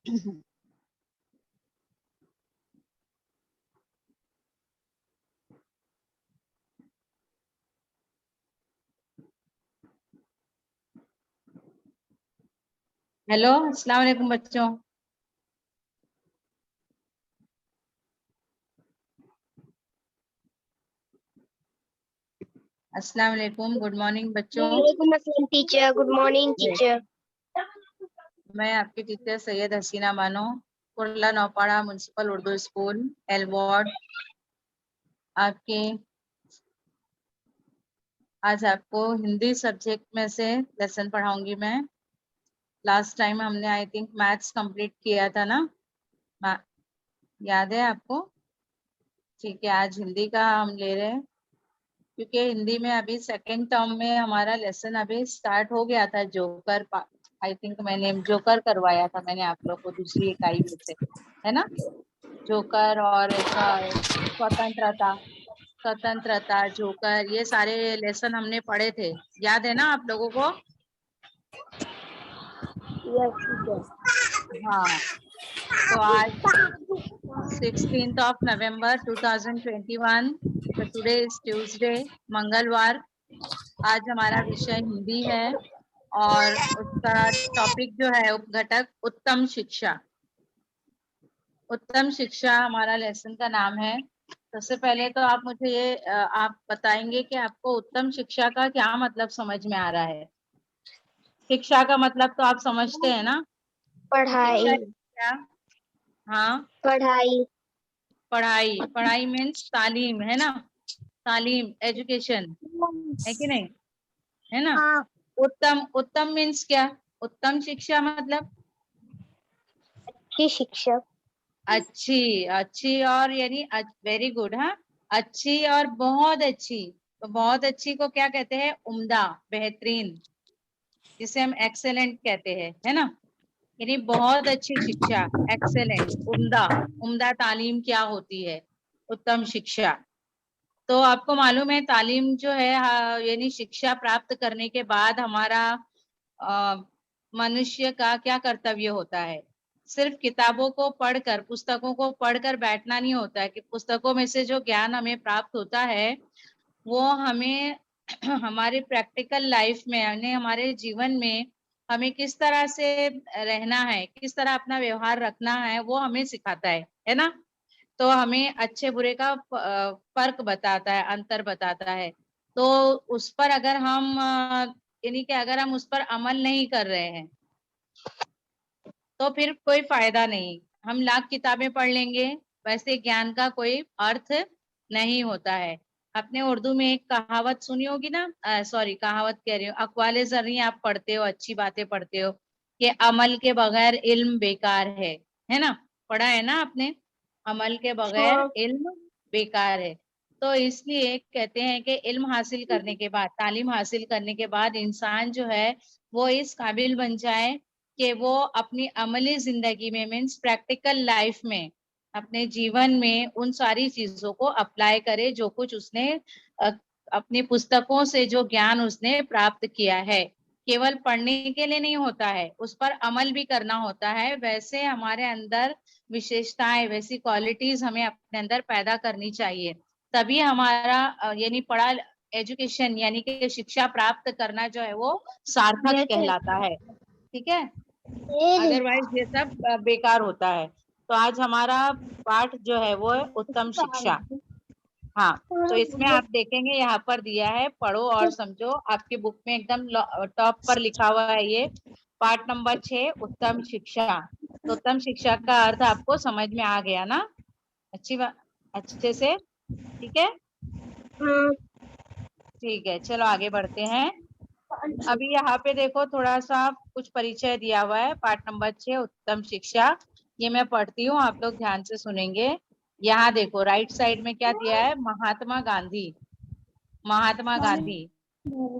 Hello, अस्सलाम वालेकुम बच्चों। अस्सलाम वालेकुम, गुड मॉर्निंग बच्चों। वालेकुम अस्सलाम टीचर, गुड मॉर्निंग टीचर। मैं आपकी teacher Syed Hasina Bano, Kurla Naupada municipal Urdu school L ward. आपके आज आपको हिंदी सब्जेक्ट में से लेसन पढ़ाऊंगी मैं। लास्ट टाइम हमने आई थिंक मैथ्स कंप्लीट किया था ना, याद है आपको? ठीक है, आज हिंदी का हम ले रहे हैं, क्योंकि हिंदी में अभी सेकंड टर्म में हमारा लेसन अभी स्टार्ट हो गया था। जोकर, आई थिंक मैंने जोकर करवाया था मैंने आप लोग को दूसरी इकाई में से, है ना? जोकर और स्वतंत्रता, स्वतंत्रता, जोकर, ये सारे लेसन हमने पढ़े थे, याद है ना आप लोगों को? Yes teacher. हाँ, तो आज 16th of November 2021, तो टुडे इज ट्यूसडे, मंगलवार। आज हमारा विषय हिंदी है और उसका टॉपिक जो है उपघटक उत्तम शिक्षा। उत्तम शिक्षा हमारा लेसन का नाम है। सबसे पहले तो आप मुझे ये आप बताएंगे कि आपको उत्तम शिक्षा का क्या मतलब समझ में आ रहा है। शिक्षा का मतलब तो आप समझते हैं ना, पढ़ाई। शिक्षा क्या? हाँ, पढ़ाई। पढ़ाई। पढ़ाई मीन्स तालीम, है ना? तालीम, एजुकेशन, है कि नहीं? है ना? हाँ। उत्तम, उत्तम मीन्स क्या? उत्तम शिक्षा मतलब अच्छी शिक्षा। अच्छी, अच्छी और यानी वेरी गुड। हाँ, अच्छी और बहुत अच्छी। तो बहुत अच्छी को क्या कहते हैं? उम्दा, बेहतरीन, जिसे हम एक्सेलेंट कहते हैं, है ना? यानी बहुत अच्छी शिक्षा, एक्सेलेंट, उम्दा। उम्दा तालीम क्या होती है? उत्तम शिक्षा। तो आपको मालूम है तालीम जो है, यानी शिक्षा प्राप्त करने के बाद हमारा मनुष्य का क्या कर्तव्य होता है? सिर्फ किताबों को पढ़कर, पुस्तकों को पढ़कर बैठना नहीं होता है कि पुस्तकों में से जो ज्ञान हमें प्राप्त होता है वो हमें हमारे प्रैक्टिकल लाइफ में, यानी हमारे जीवन में हमें किस तरह से रहना है, किस तरह अपना व्यवहार रखना है, वो हमें सिखाता है ना? तो हमें अच्छे बुरे का फर्क बताता है, अंतर बताता है। तो उस पर अगर हम यानी कि अगर हम उस पर अमल नहीं कर रहे हैं तो फिर कोई फायदा नहीं। हम लाख किताबें पढ़ लेंगे, वैसे ज्ञान का कोई अर्थ नहीं होता है। अपने उर्दू में एक कहावत सुनी होगी ना, सॉरी कहावत कह रही हूँ, अक़वाले ज़र्री आप पढ़ते हो, अच्छी बातें पढ़ते हो, कि अमल के बगैर इल्म बेकार है ना? पढ़ा है ना आपने? अमल के बगैर हाँ। इल्म बेकार है। तो इसलिए कहते हैं कि इल्म हासिल करने के बाद, तालीम हासिल करने के बाद इंसान जो है वो इस काबिल बन जाए कि वो अपनी अमली जिंदगी में, मीन्स प्रैक्टिकल लाइफ में, अपने जीवन में उन सारी चीजों को अप्लाई करे जो कुछ उसने अ, अपनी पुस्तकों से जो ज्ञान उसने प्राप्त किया है। केवल पढ़ने के लिए नहीं होता है, उस पर अमल भी करना होता है। वैसे हमारे अंदर विशेषताएं, वैसी क्वालिटीज हमें अपने अंदर पैदा करनी चाहिए, तभी हमारा यानी पढ़ा, एजुकेशन यानी कि शिक्षा प्राप्त करना जो है वो सार्थक कहलाता है। ठीक है, अदरवाइज ये सब बेकार होता है। तो आज हमारा पाठ जो है वो है उत्तम शिक्षा। हाँ, तो इसमें आप देखेंगे यहाँ पर दिया है, पढ़ो और समझो। आपकी बुक में एकदम टॉप पर लिखा हुआ है ये पाठ नंबर 6, उत्तम शिक्षा। तो उत्तम शिक्षा का अर्थ आपको समझ में आ गया ना? अच्छी बात, अच्छे से, ठीक है? हाँ। ठीक है, चलो आगे बढ़ते हैं। अभी यहाँ पे देखो थोड़ा सा कुछ परिचय दिया हुआ है, पाठ नंबर 6, उत्तम शिक्षा। ये मैं पढ़ती हूँ, आप लोग ध्यान से सुनेंगे। यहाँ देखो राइट साइड में क्या दिया है? महात्मा गांधी, महात्मा गांधी।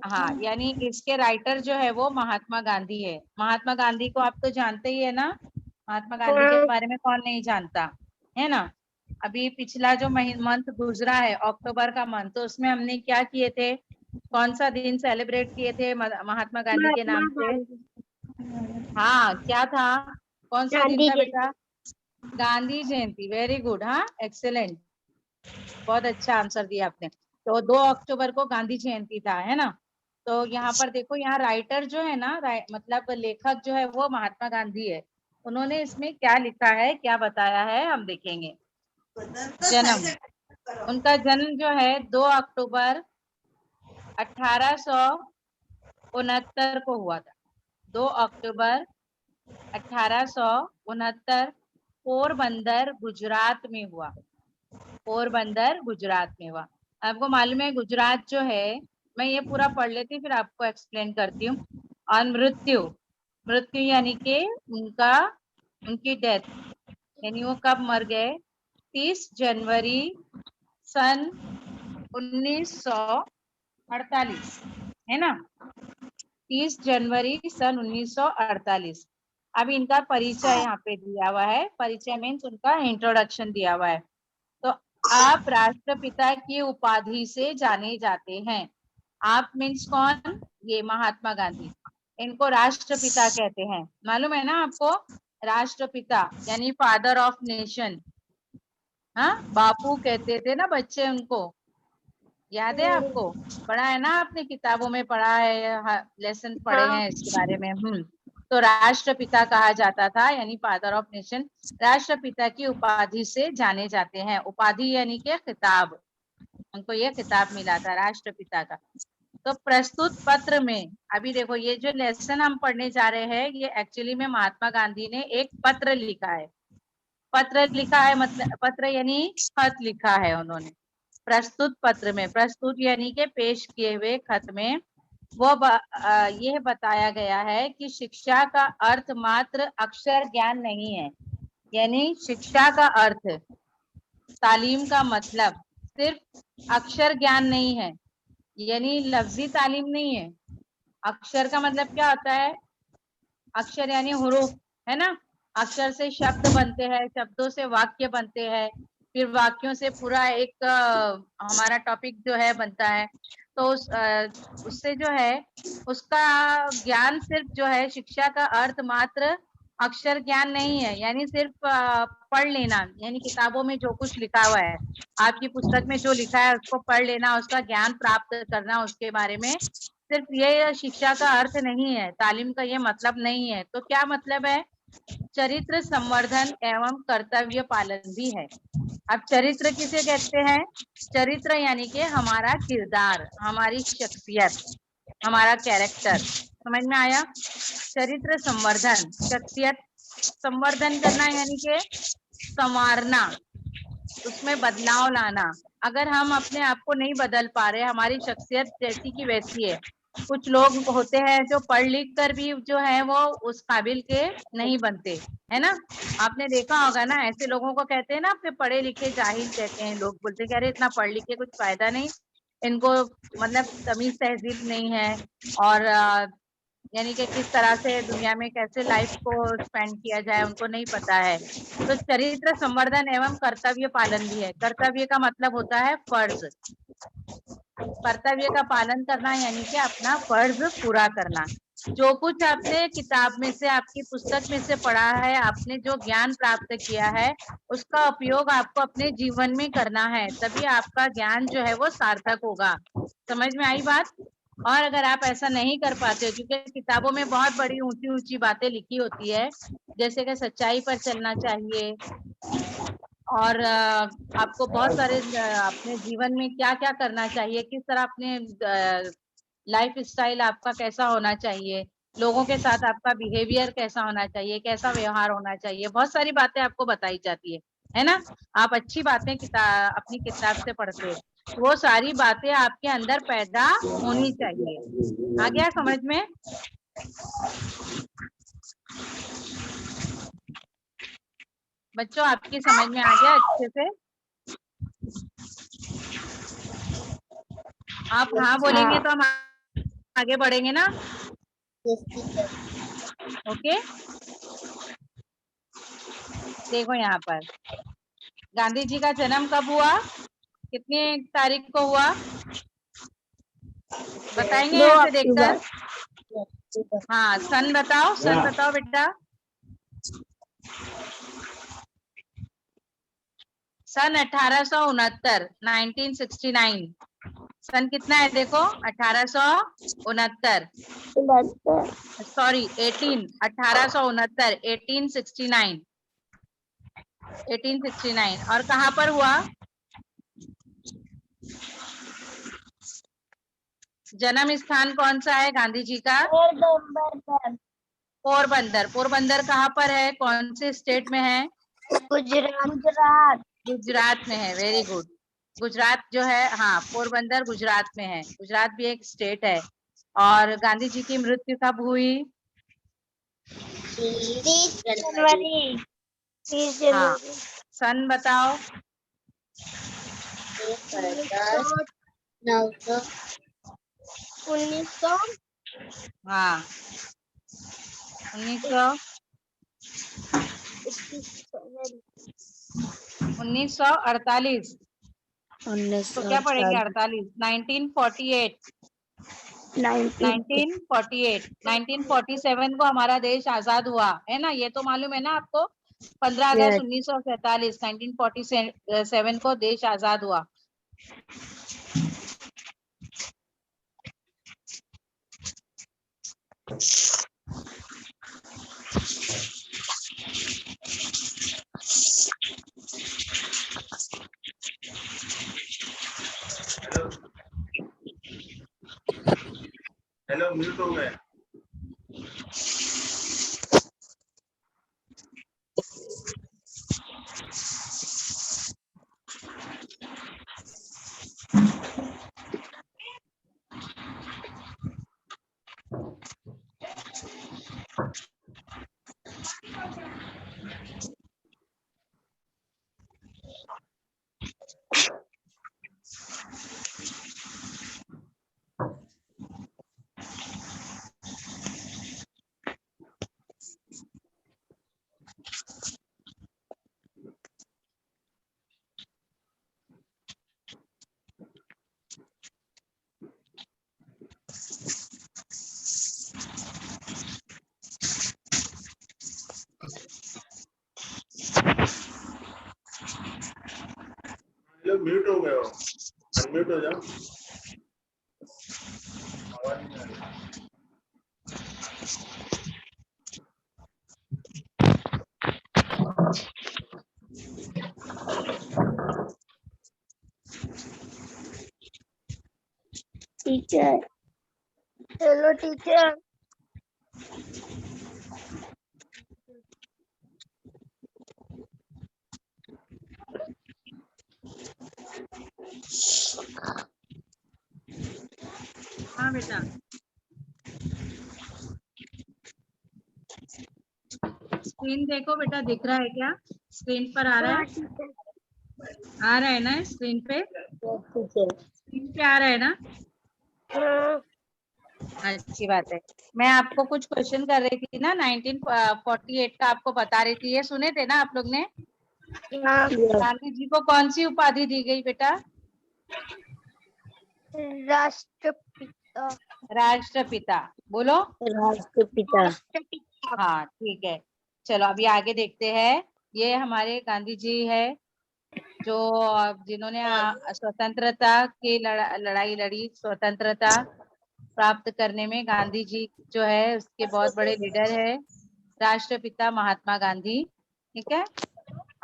हाँ, यानी इसके राइटर जो है वो महात्मा गांधी है। महात्मा गांधी को आप तो जानते ही है ना? महात्मा गांधी के हाँ। बारे में कौन नहीं जानता, है ना? अभी पिछला जो मंथ गुजरा है, अक्टूबर का मंथ, तो उसमें हमने क्या किए थे? कौन सा दिन सेलिब्रेट किए थे महात्मा गांधी के महात्मा नाम से? गांधी। हाँ, क्या था? कौन सा दिन गांधी था जयंती। बेटा? गांधी जयंती। वेरी गुड, हाँ एक्सेलेंट, बहुत अच्छा आंसर दिया आपने। तो 2 अक्टूबर को गांधी जयंती था, है ना। तो यहाँ पर देखो, यहाँ राइटर जो है ना, मतलब लेखक जो है वो महात्मा गांधी है। उन्होंने इसमें क्या लिखा है, क्या बताया है, हम देखेंगे। जन्म, उनका जन्म जो है 2 अक्टूबर 1869 को हुआ था। 2 अक्टूबर 1869 पोरबंदर गुजरात में हुआ। पोरबंदर गुजरात में हुआ। आपको मालूम है गुजरात जो है, मैं ये पूरा पढ़ लेती हूँ फिर आपको एक्सप्लेन करती हूँ। और मृत्यु, मृत्यु यानी कि उनकी डेथ, यानी वो कब मर गए? 30 जनवरी सन 1948, है ना। 30 जनवरी सन 1948। अब इनका परिचय यहाँ पे दिया हुआ है। परिचय मीन्स उनका इंट्रोडक्शन दिया हुआ है। तो आप राष्ट्रपिता की उपाधि से जाने जाते हैं। आप मीन्स कौन? ये महात्मा गांधी। इनको राष्ट्रपिता कहते हैं, मालूम है ना आपको? राष्ट्रपिता यानी फादर ऑफ नेशन। हाँ, बापू कहते थे ना बच्चे उनको, याद है आपको? पढ़ा है ना आपने, किताबों में पढ़ा है, लेसन पढ़े हाँ। हैं इसके बारे में। तो राष्ट्रपिता कहा जाता था, यानी फादर ऑफ नेशन। राष्ट्रपिता की उपाधि से जाने जाते हैं। उपाधि यानी कि खिताब, उनको ये खिताब मिला था राष्ट्रपिता का। तो प्रस्तुत पत्र में, अभी देखो ये जो लेसन हम पढ़ने जा रहे हैं, ये एक्चुअली में महात्मा गांधी ने एक पत्र लिखा है। पत्र लिखा है मतलब, पत्र यानी खत लिखा है उन्होंने। प्रस्तुत पत्र में, प्रस्तुत यानी के पेश किए हुए खत में वो यह बताया गया है कि शिक्षा का अर्थ मात्र अक्षर ज्ञान नहीं है। यानी शिक्षा का अर्थ, तालीम का मतलब सिर्फ अक्षर ज्ञान नहीं है, यानी लफ्जी तालीम नहीं है। अक्षर का मतलब क्या होता है? अक्षर यानी हुरूफ, है ना। अक्षर से शब्द बनते हैं, शब्दों से वाक्य बनते हैं, फिर वाक्यों से पूरा एक हमारा टॉपिक जो है बनता है। तो उससे जो है उसका ज्ञान सिर्फ जो है, शिक्षा का अर्थ मात्र अक्षर ज्ञान नहीं है, यानी सिर्फ पढ़ लेना, यानी किताबों में जो कुछ लिखा हुआ है, आपकी पुस्तक में जो लिखा है उसको पढ़ लेना, उसका ज्ञान प्राप्त करना उसके बारे में, सिर्फ ये शिक्षा का अर्थ नहीं है, तालीम का ये मतलब नहीं है। तो क्या मतलब है? चरित्र संवर्धन एवं कर्तव्य पालन भी है। अब चरित्र किसे कहते हैं? चरित्र यानी कि हमारा किरदार, हमारी शख्सियत, हमारा कैरेक्टर। समझ में आया? चरित्र संवर्धन, शख्सियत संवर्धन करना यानी कि संवारना, उसमें बदलाव लाना। अगर हम अपने आप को नहीं बदल पा रहे, हमारी शख्सियत जैसी की वैसी है। कुछ लोग होते हैं जो पढ़ लिख कर भी जो है वो उस काबिल के नहीं बनते, है ना। आपने देखा होगा ना, ऐसे लोगों को कहते हैं ना, अपने पढ़े लिखे जाहिल कहते हैं। लोग बोलते हैं कि अरे इतना पढ़ लिख के कुछ फायदा नहीं, इनको मतलब तमीज तहजीब नहीं है, और यानी कि किस तरह से दुनिया में कैसे लाइफ को स्पेंड किया जाए उनको नहीं पता है। तो चरित्र संवर्धन एवं कर्तव्य पालन भी है। कर्तव्य का मतलब होता है फर्ज, कर्तव्य का पालन करना यानी कि अपना फर्ज पूरा करना। जो कुछ आपने किताब में से, आपकी पुस्तक में से पढ़ा है, आपने जो ज्ञान प्राप्त किया है, उसका उपयोग आपको अपने जीवन में करना है, तभी आपका ज्ञान जो है वो सार्थक होगा। समझ में आई बात? और अगर आप ऐसा नहीं कर पाते हो, क्योंकि किताबों में बहुत बड़ी ऊंची ऊंची बातें लिखी होती है, जैसे कि सच्चाई पर चलना चाहिए, और आपको बहुत सारे अपने जीवन में क्या क्या करना चाहिए, किस तरह अपने लाइफ स्टाइल आपका कैसा होना चाहिए, लोगों के साथ आपका बिहेवियर कैसा होना चाहिए, कैसा व्यवहार होना चाहिए, बहुत सारी बातें आपको बताई जाती है ना। आप अच्छी बातें अपनी किताब से पढ़ते हो, वो सारी बातें आपके अंदर पैदा होनी चाहिए। आ गया समझ में? बच्चों आपकी समझ में आ गया अच्छे से? आप हाँ बोलेंगे तो हम आगे बढ़ेंगे ना। ओके, देखो यहाँ पर गांधी जी का जन्म कब हुआ, कितनी तारीख को हुआ, बताएंगे 2 ऐसे अक्टूबर। देखकर? हाँ, सन बताओ, सन बताओ बेटा। सन 1869, 1969। सन कितना है देखो, 1869, सॉरी 1869, 1869, 1869। और कहाँ पर हुआ? जन्म स्थान कौन सा है गांधी जी का? पोरबंदर। पोरबंदर कहाँ पर है, कौन से स्टेट में है? गुजरात। गुजरात में है। Very good. गुजरात जो है, हाँ पोरबंदर गुजरात में है। गुजरात भी एक स्टेट है। और गांधी जी की मृत्यु कब हुई? 30 जनवरी। 30 हाँ, जनवरी। सन बताओ। 1900। हाँ, 1948। तो क्या पढ़ेंगे 48? 1948। 1947 को हमारा देश आजाद हुआ है ना, ये तो मालूम है ना आपको। 15 अगस्त 1947, 1947 को देश आजाद हुआ। हेलो, म्यूट हो गए। हेलो, म्यूट हो गए हो, अनम्यूट हो जाओ। आवाज नहीं आ रही। टीचर। Hello teacher. हाँ बेटा, स्क्रीन देखो बेटा, दिख रहा है क्या? स्क्रीन पर आ रहा है? आ रहा है ना स्क्रीन पे? स्क्रीन पे आ रहा है ना? अच्छी बात है। मैं आपको कुछ क्वेश्चन कर रही थी ना, 1948 का आपको बता रही थी, ये सुने थे ना आप लोग ने? गांधी जी को कौन सी उपाधि दी गई बेटा? राष्ट्रपिता। राष्ट्रपिता। बोलो। राष्ट्रपिता। हाँ ठीक है। चलो अभी आगे देखते हैं। ये हमारे गांधी जी है, जो जिन्होंने स्वतंत्रता की लड़ाई लड़ी। स्वतंत्रता प्राप्त करने में गांधी जी जो है उसके बहुत बड़े लीडर है, राष्ट्रपिता महात्मा गांधी। ठीक है।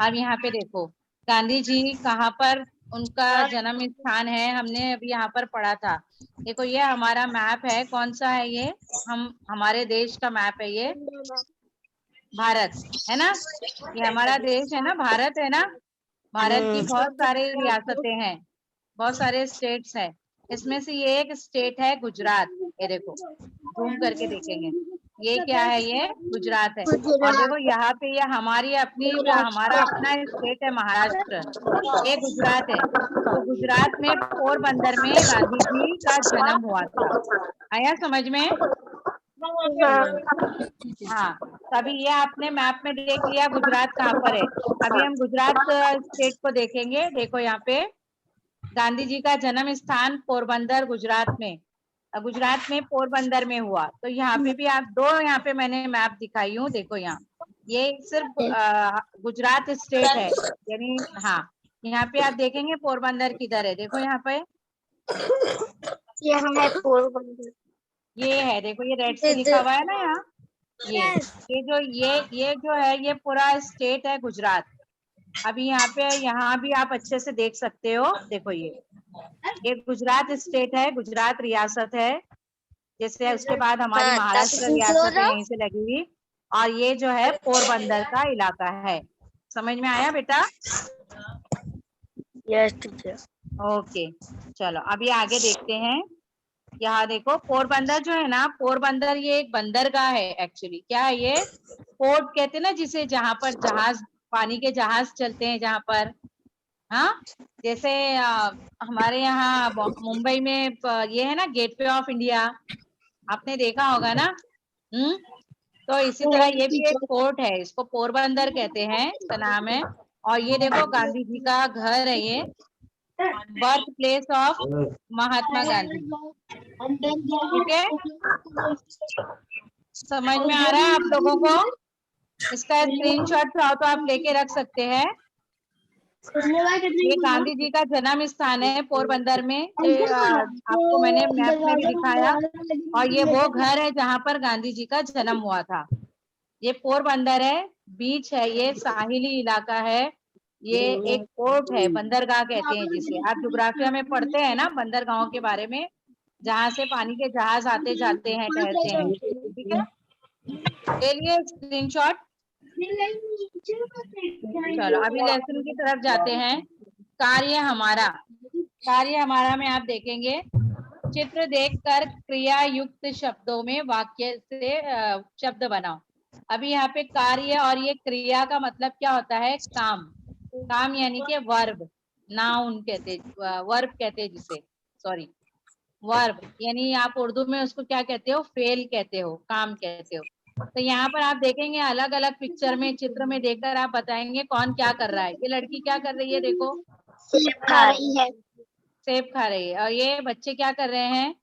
अब यहाँ पे देखो गांधी जी कहाँ पर उनका जन्म स्थान है, हमने अभी यहाँ पर पढ़ा था। देखो ये हमारा मैप है, कौन सा है ये? हमारे देश का मैप है ये, भारत है ना। ये हमारा देश है ना, भारत है ना। भारत की बहुत सारी रियासतें हैं, बहुत सारे स्टेट्स हैं। इसमें से ये एक स्टेट है गुजरात। ये देखो जूम करके देखेंगे, ये क्या है? ये गुजरात है। और देखो यहाँ पे ये हमारी अपनी हमारा अपना स्टेट है महाराष्ट्र, ये गुजरात है। तो गुजरात में पोरबंदर में गांधी जी का जन्म हुआ था। आया समझ में? हाँ, तो अभी ये आपने मैप में देख लिया गुजरात कहाँ पर है। अभी हम गुजरात स्टेट को देखेंगे। देखो यहाँ पे गांधी जी का जन्म स्थान पोरबंदर गुजरात में, गुजरात में पोरबंदर में हुआ। तो यहाँ पे भी आप दो, यहाँ पे मैंने मैप दिखाई हूँ, देखो यहाँ ये सिर्फ गुजरात स्टेट है, यानी हाँ। यहाँ पे आप देखेंगे पोरबंदर किधर है, देखो यहाँ पे यहाँ है पोरबंदर। ये है, देखो ये रेड से लिखा हुआ है ना यहाँ। ये जो है ये पूरा स्टेट है गुजरात। अभी यहाँ भी आप अच्छे से देख सकते हो, देखो ये गुजरात स्टेट है, गुजरात रियासत है। जैसे उसके बाद हमारी महाराष्ट्र रियासत है यहीं से लगी हुई, और ये जो है पोरबंदर का इलाका है। समझ में आया बेटा? Yes teacher. ओके, चलो अभी आगे देखते हैं। यहाँ देखो पोरबंदर जो है ना, पोरबंदर ये एक बंदरगाह है एक्चुअली। क्या है ये? पोर्ट कहते हैं ना जिसे, जहां पर जहाज, पानी के जहाज चलते हैं जहां पर। हाँ, जैसे हमारे यहाँ मुंबई में ये है ना गेटवे ऑफ इंडिया, आपने देखा होगा ना। तो इसी तरह ये भी एक पोर्ट है, इसको पोरबंदर कहते हैं, इसका नाम है। और ये देखो गांधी जी का घर है, ये birth place of Mahatma Gandhi. ठीक है, समझ में आ रहा है आप लोगों को? इसका स्क्रीनशॉट चाहो तो आप लेके रख सकते हैं। ये गांधी जी का जन्म स्थान है पोरबंदर में, आपको मैंने मैप में भी दिखाया। और ये वो घर है जहां पर गांधी जी का जन्म हुआ था। ये पोरबंदर है, बीच है, ये साहिली इलाका है। ये एक पोर्ट है, बंदरगाह कहते हैं जिसे। आप ज्योग्राफिया में पढ़ते हैं ना बंदरगाहों के बारे में, जहां से पानी के जहाज आते जाते हैं, ठहरते हैं। ठीक है, ले लिए स्क्रीनशॉट? चलो अभी लेसन की तरफ जाते हैं। कार्य हमारा, कार्य हमारा में आप देखेंगे, चित्र देखकर क्रिया युक्त शब्दों में वाक्य से शब्द बनाओ। अभी यहाँ पे कार्य और ये क्रिया का मतलब क्या होता है? काम। काम यानी कि वर्ब, नाउन कहते, वर्ब कहते जिसे, सॉरी वर्ब, यानी आप उर्दू में उसको क्या कहते हो? फेल कहते हो, काम कहते हो। तो यहाँ पर आप देखेंगे अलग अलग पिक्चर में, चित्र में देखकर आप बताएंगे कौन क्या कर रहा है। ये लड़की क्या कर रही है? देखो सेब खा रही है। सेब खा रही है। और ये बच्चे क्या कर रहे हैं?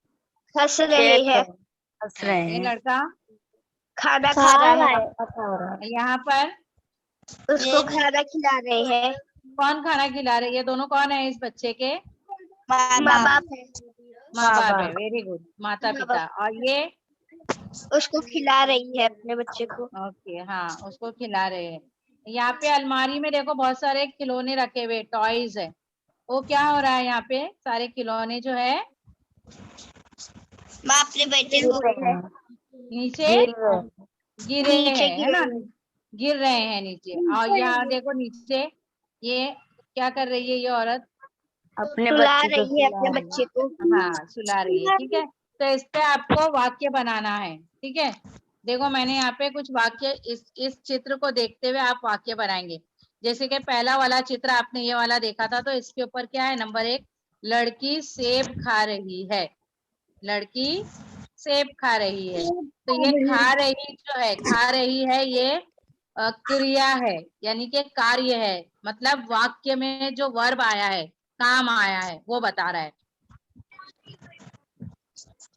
हंस रहे हैं। हंस रहे ये हैं। लड़का खाना खा रहा है। यहाँ पर उसको खाना खिला रहे हैं। कौन खाना खिला रही है? दोनों कौन है इस बच्चे के? माँ बाप है। माँ बाप है, वेरी गुड, माता पिता। और ये उसको खिला रही है अपने बच्चे को। ओके, हाँ उसको खिला रहे हैं। यहाँ पे अलमारी में देखो बहुत सारे खिलौने रखे हुए, टॉयज है। वो क्या हो रहा है यहाँ पे? सारे खिलौने जो है माँ अपने बेटे को नीचे गिरे हैं, है ना, गिर रहे हैं नीचे। और यहाँ देखो नीचे ये क्या कर रही है ये औरत? अपने सुला बच्चे को रही है अपने बच्चे को। हाँ सुला रही है। ठीक है, तो इस पे आपको वाक्य बनाना है। ठीक है, देखो मैंने यहाँ पे कुछ वाक्य, इस चित्र को देखते हुए आप वाक्य बनाएंगे। जैसे कि पहला वाला चित्र आपने ये वाला देखा था, तो इसके ऊपर क्या है? नंबर 1, लड़की सेब खा रही है। लड़की सेब खा रही है। तो ये खा रही जो है, खा रही है, ये क्रिया है, यानी कि कार्य है। मतलब वाक्य में जो वर्ब आया है, काम आया है, वो बता रहा है।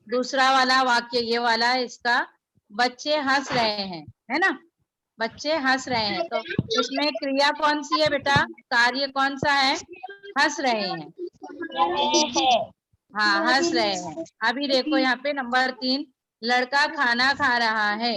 दूसरा वाला वाक्य ये वाला, इसका बच्चे हंस रहे हैं, है ना, बच्चे हंस रहे हैं। तो इसमें क्रिया कौन सी है बेटा? कार्य कौन सा है? हंस रहे हैं। हाँ हंस रहे हैं। अभी देखो यहाँ पे नंबर 3, लड़का खाना खा रहा है।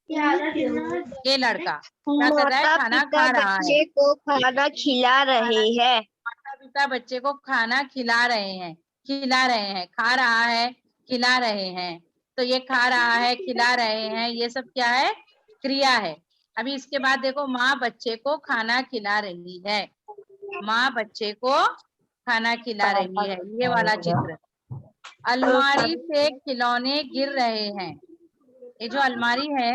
ये लड़का क्या कर रहा है? खाना खा रहा है। बच्चे को खाना खिला रहे हैं। माता पिता बच्चे को खाना खिला रहे हैं, खिला रहे हैं, खा रहा है, खिला रहे हैं। तो ये खा रहा है, खिला रहे हैं, ये सब क्या है? क्रिया है। अभी इसके बाद देखो, माँ बच्चे को खाना खिला रही है। माँ बच्चे को खाना खिला रही है, ये वाला चित्र। अलमारी से खिलौने गिर रहे हैं। ये जो अलमारी है,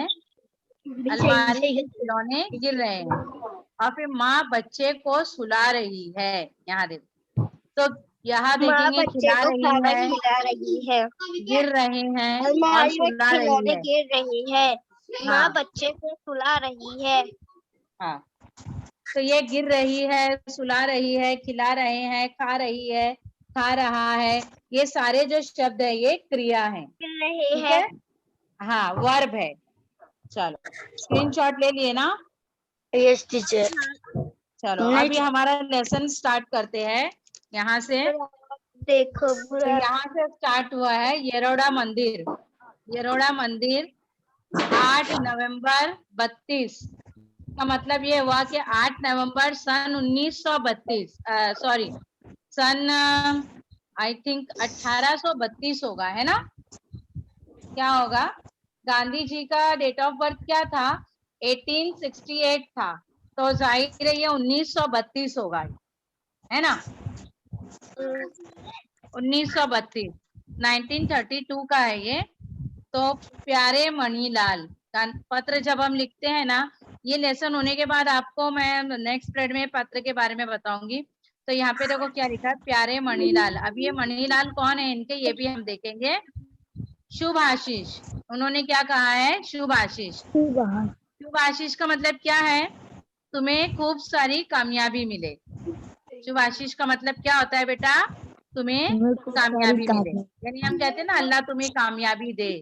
अलमारी से खिलौने गिर रहे हैं। और फिर माँ बच्चे को सुला रही है। यहाँ देखो, तो यहाँ देखेंगे खिला रही है, खिला रही है। गिर रहे हैं और अलमारी में सुला रही खिलौने है। गिर रही है। माँ हाँ बच्चे को सुला रही है। हाँ, तो ये गिर रही है, सुला रही है, खिला रहे हैं, खा रही है, खा रहा है, ये सारे जो शब्द है ये क्रिया है। गिर रहे ठीक हैं। है, हाँ वर्ब है। चलो स्क्रीनशॉट ले लिए ना? Yes teacher. चलो अभी हमारा लेसन स्टार्ट करते हैं यहाँ से। देखो तो बुरा यहाँ से स्टार्ट हुआ है येरोड़ा मंदिर। येरोड़ा मंदिर 8 नवंबर 32 का मतलब ये हुआ कि 8 नवंबर सन 1932 सॉरी सन आई थिंक 1832 होगा, है ना? क्या होगा? गांधी जी का डेट ऑफ बर्थ क्या था? 1868 था, तो जाहिर है ये 1932 होगा, है ना? 1932 1932 का है ये। तो प्यारे मणिलाल पत्र जब हम लिखते हैं ना, ये लेसन होने के बाद आपको मैं नेक्स्ट पीरियड में पत्र के बारे में बताऊंगी। तो यहाँ पे देखो क्या लिखा है, प्यारे मणिलाल। अब ये मणिलाल कौन है इनके, ये भी हम देखेंगे। शुभ आशीष, उन्होंने क्या कहा है? शुभ आशीष। शुभ आशीष का मतलब क्या है? तुम्हें खूब सारी कामयाबी मिले। शुभ आशीष का मतलब क्या होता है बेटा? तुम्हें कामयाबी मिले, यानी हम कहते हैं ना अल्लाह तुम्हें कामयाबी दे,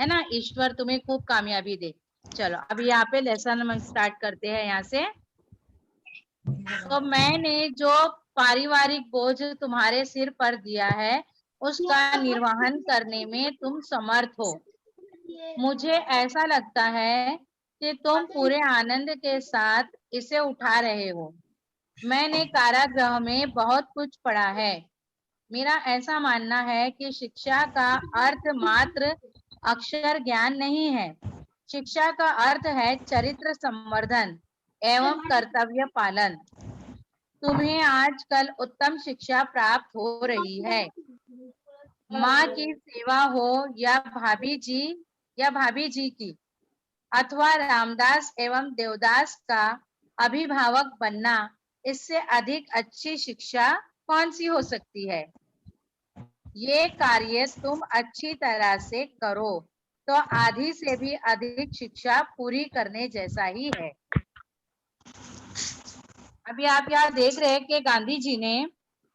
है ना? ईश्वर तुम्हें खूब कामयाबी दे। चलो अभी यहाँ पे लेसन हम स्टार्ट करते हैं यहाँ से। तो मैंने जो पारिवारिक बोझ तुम्हारे सिर पर दिया है उसका निर्वहन करने में तुम समर्थ हो। मुझे ऐसा लगता है कि तुम पूरे आनंद के साथ इसे उठा रहे हो। मैंने कारागृह में बहुत कुछ पढ़ा है। मेरा ऐसा मानना है कि शिक्षा का अर्थ मात्र अक्षर ज्ञान नहीं है। शिक्षा का अर्थ है चरित्र संवर्धन एवं कर्तव्य पालन। तुम्हें आजकल उत्तम शिक्षा प्राप्त हो रही है। माँ की सेवा हो या भाभी जी की, अथवा रामदास एवं देवदास का अभिभावक बनना, इससे अधिक अच्छी शिक्षा कौन सी हो सकती है? ये कार्य तुम अच्छी तरह से करो तो आधी से भी अधिक शिक्षा पूरी करने जैसा ही है। अभी आप यहाँ देख रहे हैं कि गांधी जी ने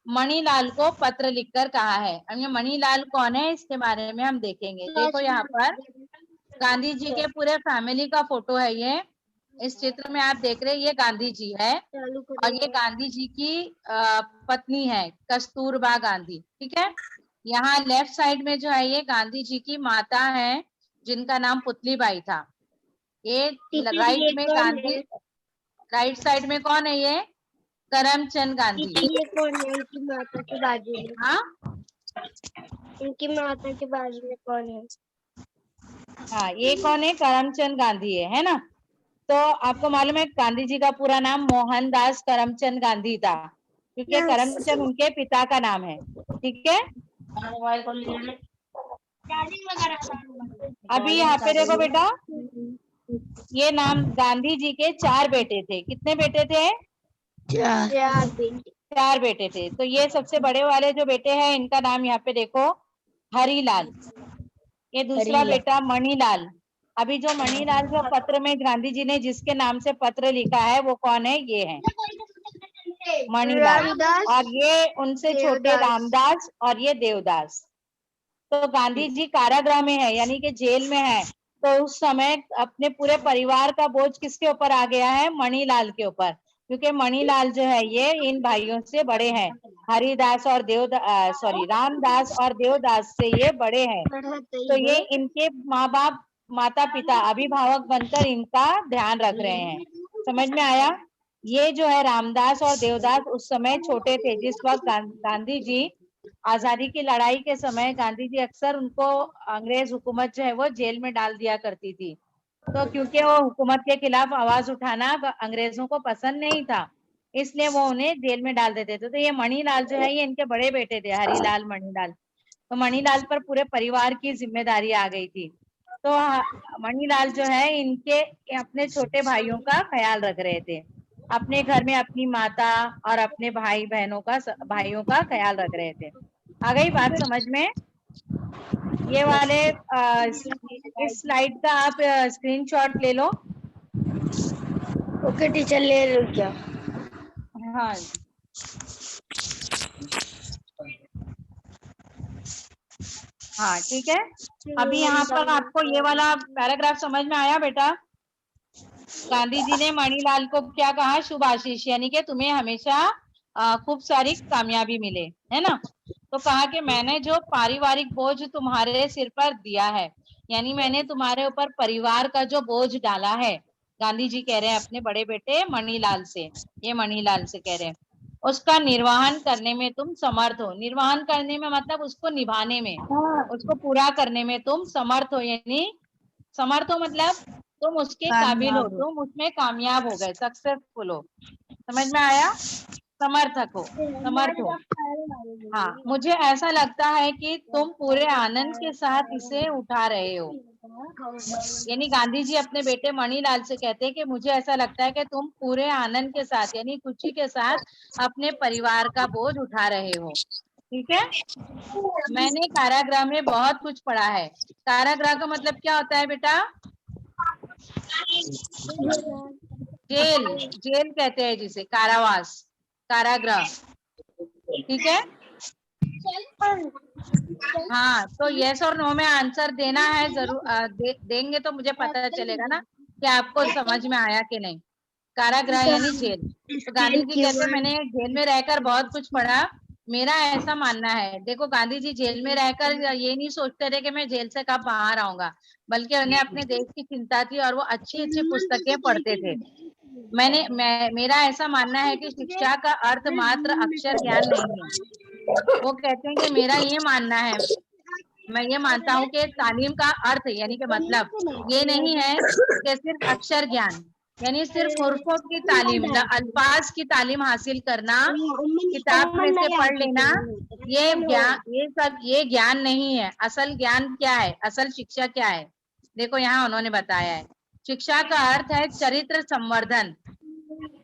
मणिलाल को पत्र लिखकर कहा है। अब ये मणिलाल कौन है इसके बारे में हम देखेंगे। देखो यहाँ पर गांधी जी के पूरे फैमिली का फोटो है। ये इस चित्र में आप देख रहे हैं, ये गांधी जी है और ये गांधी जी की पत्नी है कस्तूरबा गांधी, ठीक है। यहाँ लेफ्ट साइड में जो है ये गांधी जी की माता है जिनका नाम पुतलीबाई था। ये राइट में गांधी, राइट साइड में कौन है? ये करमचंद गांधी। ये कौन है इनकी माता के बाजू में? हाँ, इनकी माता के बाजू में कौन है? हाँ ये कौन है? करमचंद गांधी है ना? तो आपको मालूम है गांधी जी का पूरा नाम मोहनदास करमचंद गांधी था, क्योंकि करमचंद उनके पिता का नाम है, ठीक है। अभी यहाँ पे देखो बेटा, ये नाम गांधी जी के 4 बेटे थे। कितने बेटे थे? 4 बेटे थे। तो ये सबसे बड़े वाले जो बेटे हैं इनका नाम यहाँ पे देखो हरिलाल। ये दूसरा बेटा मणिलाल। अभी जो मणिलाल जो पत्र में गांधी जी ने जिसके नाम से पत्र लिखा है वो कौन है? ये है मणिलाल। और ये उनसे छोटे रामदास और ये देवदास। तो गांधी जी कारागृह में है, यानी कि जेल में है। तो उस समय अपने पूरे परिवार का बोझ किसके ऊपर आ गया है? मणिलाल के ऊपर, क्योंकि मणिलाल जो है ये इन भाइयों से बड़े हैं। हरिदास और रामदास और देवदास से ये बड़े हैं। तो ये इनके माँ बाप, माता पिता, अभिभावक बनकर इनका ध्यान रख रहे हैं। समझ में आया? ये जो है रामदास और देवदास उस समय छोटे थे जिस वक्त गांधी जी आजादी की लड़ाई के समय गांधी जी अक्सर उनको अंग्रेज हुकूमत जो है वो जेल में डाल दिया करती थी। तो क्योंकि वो हुकूमत के खिलाफ आवाज उठाना अंग्रेजों को पसंद नहीं था, इसलिए वो उन्हें जेल में डाल देते थे। तो ये मणिलाल जो है ये इनके बड़े बेटे थे, हरिलाल मणिलाल। तो मणिलाल पर पूरे परिवार की जिम्मेदारी आ गई थी। तो मणिलाल जो है इनके अपने छोटे भाइयों का ख्याल रख रहे थे। अपने घर में अपनी माता और अपने भाई बहनों का, भाइयों का ख्याल रख रहे थे। आ गई बात समझ में? ये वाले इस स्लाइड का आप स्क्रीनशॉट ले लो। ओके टीचर, ले लो क्या? हाँ ठीक है। अभी यहाँ पर आपको ये वाला पैराग्राफ समझ में आया बेटा? गांधी जी ने मणिलाल को क्या कहा? शुभ आशीष, यानी कि तुम्हें हमेशा खूब सारी कामयाबी मिले, है ना। तो कहा कि मैंने जो पारिवारिक बोझ तुम्हारे सिर पर दिया है, यानी मैंने तुम्हारे ऊपर परिवार का जो बोझ डाला है, गांधी जी कह रहे हैं अपने बड़े बेटे मणिलाल से, ये मणिलाल से कह रहे हैं, उसका निर्वहन करने में तुम समर्थ हो। निर्वहन करने में मतलब उसको निभाने में, उसको पूरा करने में तुम समर्थ हो, यानी समर्थ हो मतलब तुम उसके काबिल हो, तुम उसमें कामयाब हो गए, सक्सेसफुल हो। समझ में आया? समर्थक हो, समर्थ हो। हाँ, मुझे ऐसा लगता है कि तुम पूरे आनंद के साथ इसे उठा रहे हो, यानी गांधी जी अपने बेटे मणिलाल से कहते हैं कि मुझे ऐसा लगता है कि तुम पूरे आनंद के साथ यानी खुशी के साथ अपने परिवार का बोझ उठा रहे हो। ठीक है। मैंने कारागृह में बहुत कुछ पढ़ा है। कारागृह का मतलब क्या होता है बेटा? जेल, जेल कहते हैं जिसे, कारावास, कारागृह। ठीक है। हाँ, तो यस और नो में आंसर देना है जरूर। देंगे तो मुझे पता चलेगा ना कि आपको समझ में आया कि नहीं। कारागृह यानी जेल। तो गांधी जी कहते मैंने जेल में रहकर बहुत कुछ पढ़ा। मेरा ऐसा मानना है, देखो गांधी जी जेल में रहकर ये नहीं सोचते थे कि मैं जेल से कब बाहर आऊंगा, बल्कि उन्हें अपने देश की चिंता थी और वो अच्छी अच्छी पुस्तकें पढ़ते थे। मेरा ऐसा मानना है कि शिक्षा का अर्थ मात्र अक्षर ज्ञान नहीं है। वो कहते हैं कि मेरा ये मानना है, मैं ये मानता हूँ कि तालीम का अर्थ यानी कि मतलब ये नहीं है कि सिर्फ अक्षर ज्ञान, यानी सिर्फ हुर्फों की तालीम, अल्फाज की तालीम हासिल करना, किताब में से पढ़ लेना, ये ज्ञान नहीं है। असल ज्ञान क्या है? असल शिक्षा क्या है? देखो यहाँ उन्होंने बताया है, शिक्षा का अर्थ है चरित्र संवर्धन।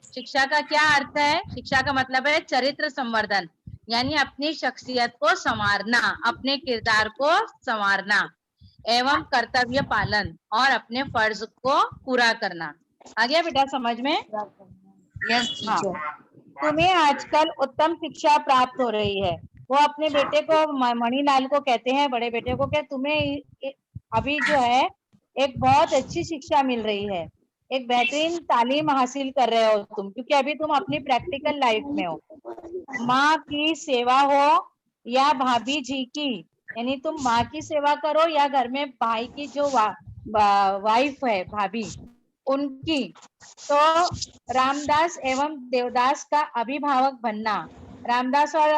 शिक्षा का क्या अर्थ है? शिक्षा का मतलब है चरित्र संवर्धन, यानी अपनी शख्सियत को संवारना, अपने किरदार को संवारना एवं कर्तव्य पालन और अपने फर्ज को पूरा करना। आ गया बेटा समझ में? यस हाँ। टीचर। तुम्हें आजकल उत्तम शिक्षा प्राप्त हो रही है। वो अपने बेटे को, मणिलाल को कहते हैं, बड़े बेटे को, क्या तुम्हें अभी जो है एक बहुत अच्छी शिक्षा मिल रही है, एक बेहतरीन तालीम हासिल कर रहे हो तुम, क्योंकि अभी तुम अपनी प्रैक्टिकल लाइफ में हो। माँ की सेवा हो या भाभी जी की, यानी तुम माँ की सेवा करो या घर में भाई की जो वाइफ है भाभी उनकी। तो रामदास एवं देवदास का अभिभावक बनना। रामदास और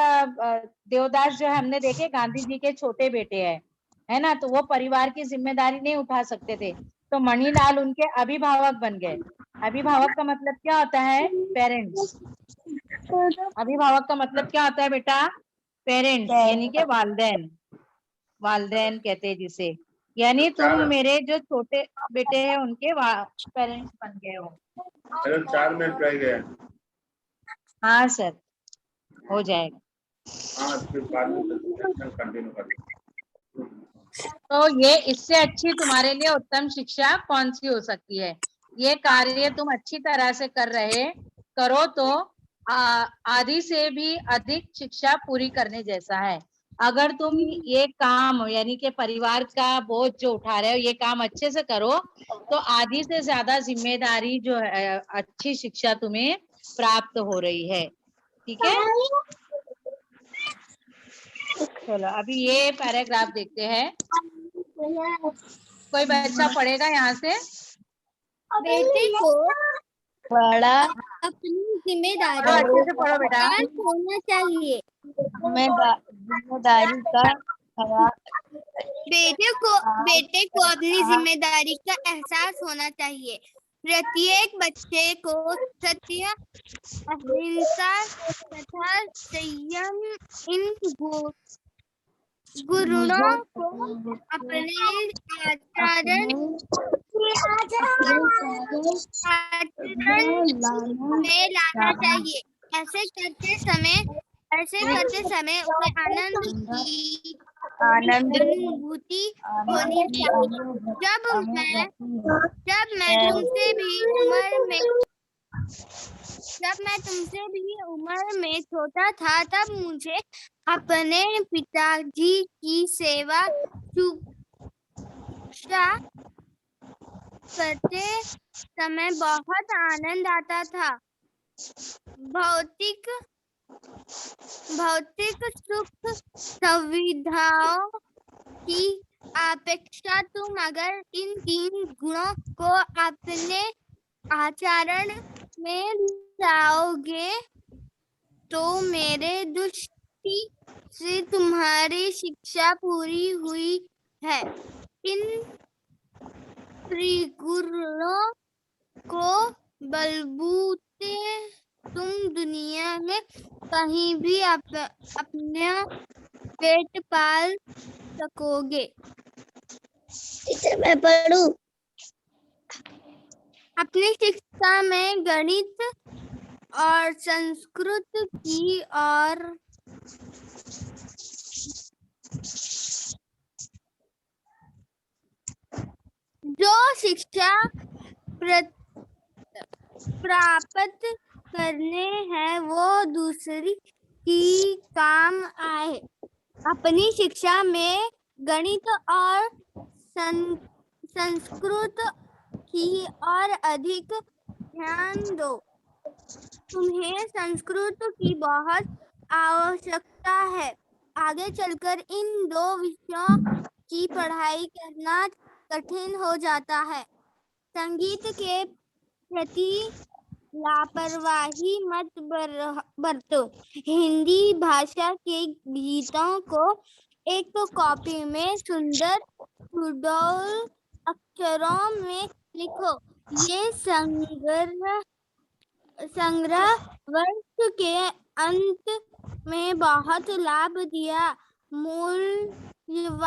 देवदास जो हमने देखे गांधी जी के छोटे बेटे हैं, है ना, तो वो परिवार की जिम्मेदारी नहीं उठा सकते थे, तो मणिलाल उनके अभिभावक बन गए। अभिभावक का मतलब क्या होता है? पेरेंट्स। अभिभावक का मतलब क्या होता है बेटा? पेरेंट्स, यानी कि वालदेन, वालदेन कहते हैं जिसे, यानी तुम मेरे जो छोटे बेटे हैं उनके पेरेंट्स बन गए हो। 4 मिनट रह गए। हाँ सर, हो जाएगा। हाँ, फिर बाद में कंटिन्यू करेंगे। तो ये इससे अच्छी तुम्हारे लिए उत्तम शिक्षा कौन सी हो सकती है? ये कार्य तुम अच्छी तरह से करो तो आधी से भी अधिक शिक्षा पूरी करने जैसा है। अगर तुम ये काम यानी कि परिवार का बोझ जो उठा रहे हो, ये काम अच्छे से करो तो आधी से ज्यादा जिम्मेदारी जो है, अच्छी शिक्षा तुम्हें प्राप्त हो रही है। ठीक है। चलो अभी ये पैराग्राफ देखते हैं। कोई बच्चा पढ़ेगा यहाँ से? बेटे को बड़ा अपनी जिम्मेदारी पढ़ो, अच्छे से पढ़ो बेटा। का होना चाहिए। जिम्मेदारी का बेटे को अपनी जिम्मेदारी का एहसास होना चाहिए। प्रत्येक बच्चे को सत्य, अहिंसा तथा संयम इन गुणों को अपने आचरण में लाना चाहिए। ऐसे करते समय उन्हें आनंद की अनुभूति होनी चाहिए। जब मैं तुमसे भी उम्र में जब मैं तुमसे भी उम्र में छोटा था तब मुझे अपने पिताजी की सेवा शुश्रूषा करते समय बहुत आनंद आता था। भौतिक सुख सुविधाओं की अपेक्षा तुम अगर इन 3 गुणों को अपने आचरण में लाओगे तो मेरे दृष्टि से तुम्हारी शिक्षा पूरी हुई है। इन त्रिगुणों को बलबूते तुम दुनिया में कहीं भी अपना पेट पाल सकोगे। टीचर मैं पढ़ूं? अपनी शिक्षा में गणित और संस्कृत की और जो शिक्षा प्राप्त करने हैं वो दूसरी की काम आए। अपनी शिक्षा में गणित और संस्कृत की और अधिक ध्यान दो। तुम्हें संस्कृत की बहुत आवश्यकता है। आगे चलकर इन 2 विषयों की पढ़ाई करना कठिन हो जाता है। संगीत के प्रति लापरवाही मत बरतो। हिंदी भाषा के गीतों को एक कॉपी में सुंदर सुडौल अक्षरों में लिखो। ये संग्रह वर्ष के अंत में बहुत लाभ दिया। मूल्यवान